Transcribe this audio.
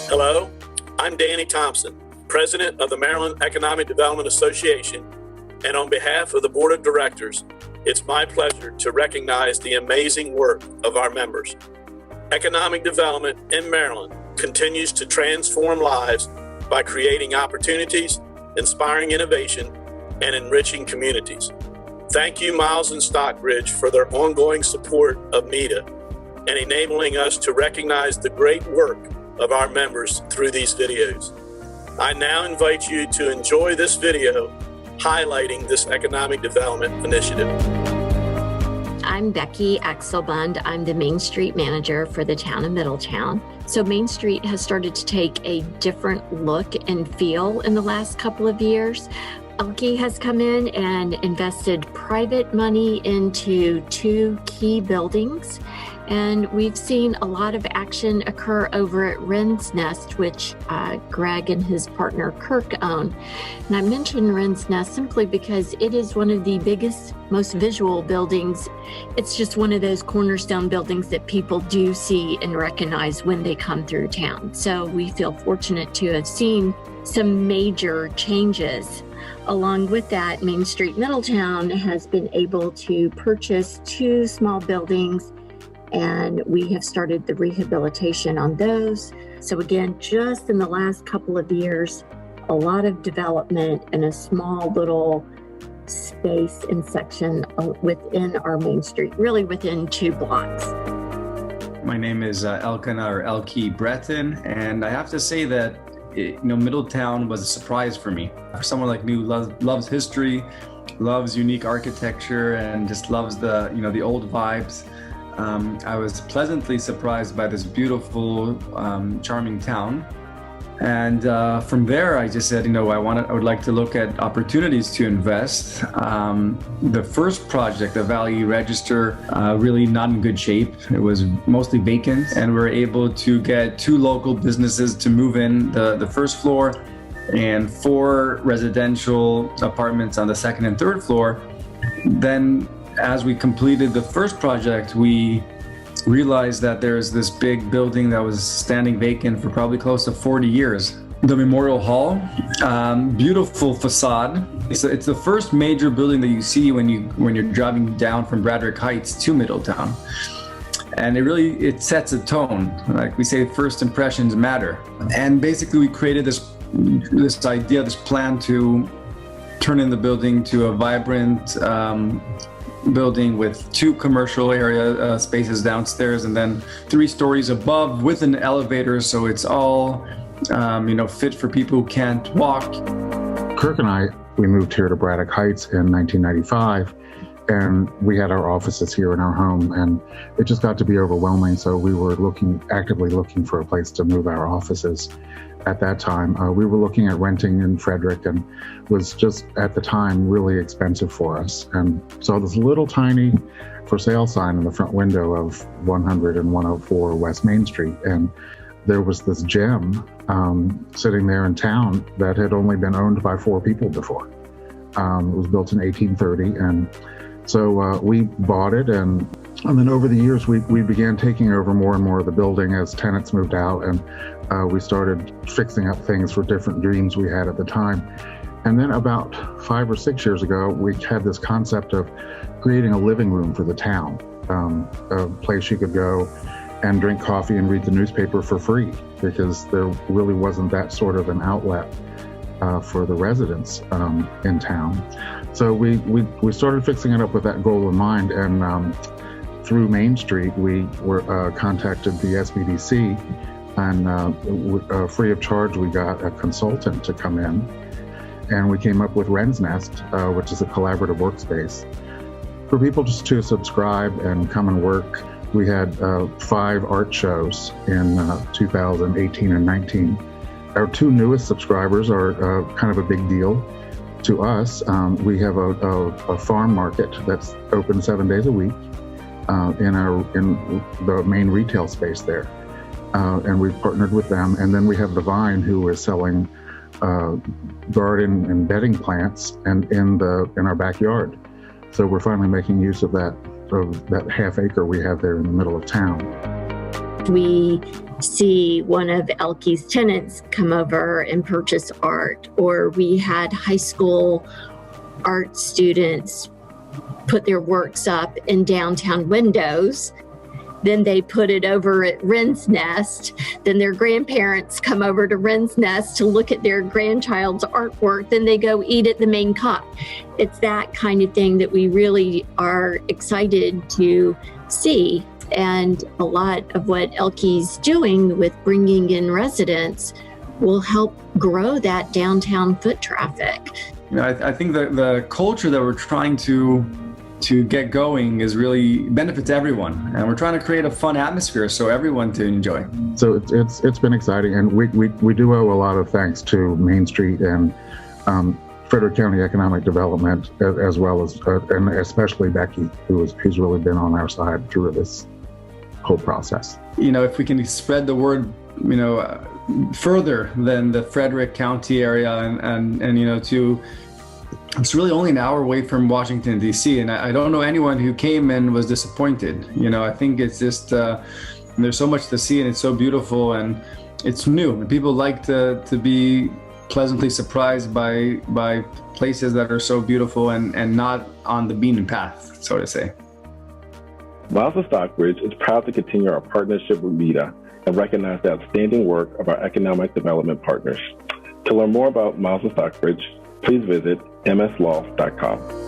Hello, I'm Danny Thompson, President of the Maryland Economic Development Association, and on behalf of the Board of Directors, it's my pleasure to recognize the amazing work of our members. Economic development in Maryland continues to transform lives by creating opportunities, inspiring innovation, and enriching communities. Thank you, Miles and Stockbridge, for their ongoing support of MEDA and enabling us to recognize the great work of our members through these videos. I now invite you to enjoy this video highlighting this economic development initiative. I'm Becky Axilbund. I'm the Main Street manager for the town of Middletown. So Main Street has started to take a different look and feel in the last couple of years. Elkana has come in and invested private money into 2 key buildings. And we've seen a lot of action occur over at Wren's Nest, which Greg and his partner Kirk own. And I mention Wren's Nest simply because it is one of the biggest, most visual buildings. It's just one of those cornerstone buildings that people do see and recognize when they come through town. So we feel fortunate to have seen some major changes. Along with that, Main Street Middletown has been able to purchase 2 small buildings, and we have started the rehabilitation on those. So again, just in the last couple of years, a lot of development in a small little space and section within our Main Street, really within 2 blocks. My name is Elkana or Elkie Breton, and I have to say that Middletown was a surprise for me. For someone like me who loves history, loves unique architecture, and just loves the old vibes. I was pleasantly surprised by this beautiful, charming town. And from there, I just said, I would like to look at opportunities to invest. The first project, the Value Register, really not in good shape. It was mostly vacant, and we were able to get 2 local businesses to move in the first floor and 4 residential apartments on the 2nd and 3rd floor. Then, as we completed the first project, we realized that there's this big building that was standing vacant for probably close to 40 years. The Memorial Hall, beautiful facade. It's the first major building that you see when you're driving down from Braddock Heights to Middletown. And it sets a tone. Like we say, first impressions matter. And basically we created this idea, this plan to turn in the building to a vibrant building with 2 commercial area spaces downstairs and then 3 stories above with an elevator, so it's all fit for people who can't walk. Kirk and we moved here to Braddock Heights in 1995, and we had our offices here in our home, and it just got to be overwhelming, so we were actively looking for a place to move our offices. At that time, we were looking at renting in Frederick, and was just at the time really expensive for us. And saw this little tiny for sale sign in the front window of 100 and 104 West Main Street. And there was this gem sitting there in town that had only been owned by 4 people before. It was built in 1830. And so we bought it, and then over the years, we began taking over more and more of the building as tenants moved out, and we started fixing up things for different dreams we had at the time. And then about 5 or 6 years ago, we had this concept of creating a living room for the town, a place you could go and drink coffee and read the newspaper for free, because there really wasn't that sort of an outlet for the residents in town. So we started fixing it up with that goal in mind, and through Main Street, we were contacted the SBDC, and free of charge, we got a consultant to come in, and we came up with Wren's Nest, which is a collaborative workspace for people just to subscribe and come and work. We had 5 art shows in 2018 and 19. Our 2 newest subscribers are kind of a big deal to us. We have a farm market that's open 7 days a week in the main retail space there. And we've partnered with them. And then we have The Vine, who is selling garden and bedding plants and in our backyard. So we're finally making use of that half acre we have there in the middle of town. we see one of Elkie's tenants come over and purchase art, or we had high school art students put their works up in downtown windows. Then they put it over at Wren's Nest. Then their grandparents come over to Wren's Nest to look at their grandchild's artwork. Then they go eat at the main cup. It's that kind of thing that we really are excited to see. And a lot of what Elkie's doing with bringing in residents will help grow that downtown foot traffic. I think the culture that we're trying to get going is really benefits everyone, and we're trying to create a fun atmosphere so everyone to enjoy. So it's been exciting, and we do owe a lot of thanks to Main Street and Frederick County Economic Development, as well as and especially Becky, who's really been on our side through this whole process. If we can spread the word, further than the Frederick County area, and it's really only an hour away from Washington, D.C., and I don't know anyone who came and was disappointed. I think it's just, there's so much to see, and it's so beautiful, and it's new. And people like to be pleasantly surprised by places that are so beautiful and not on the beaten path, so to say. Miles of Stockbridge is proud to continue our partnership with MEDA and recognize the outstanding work of our economic development partners. To learn more about Miles of Stockbridge, please visit msloft.com.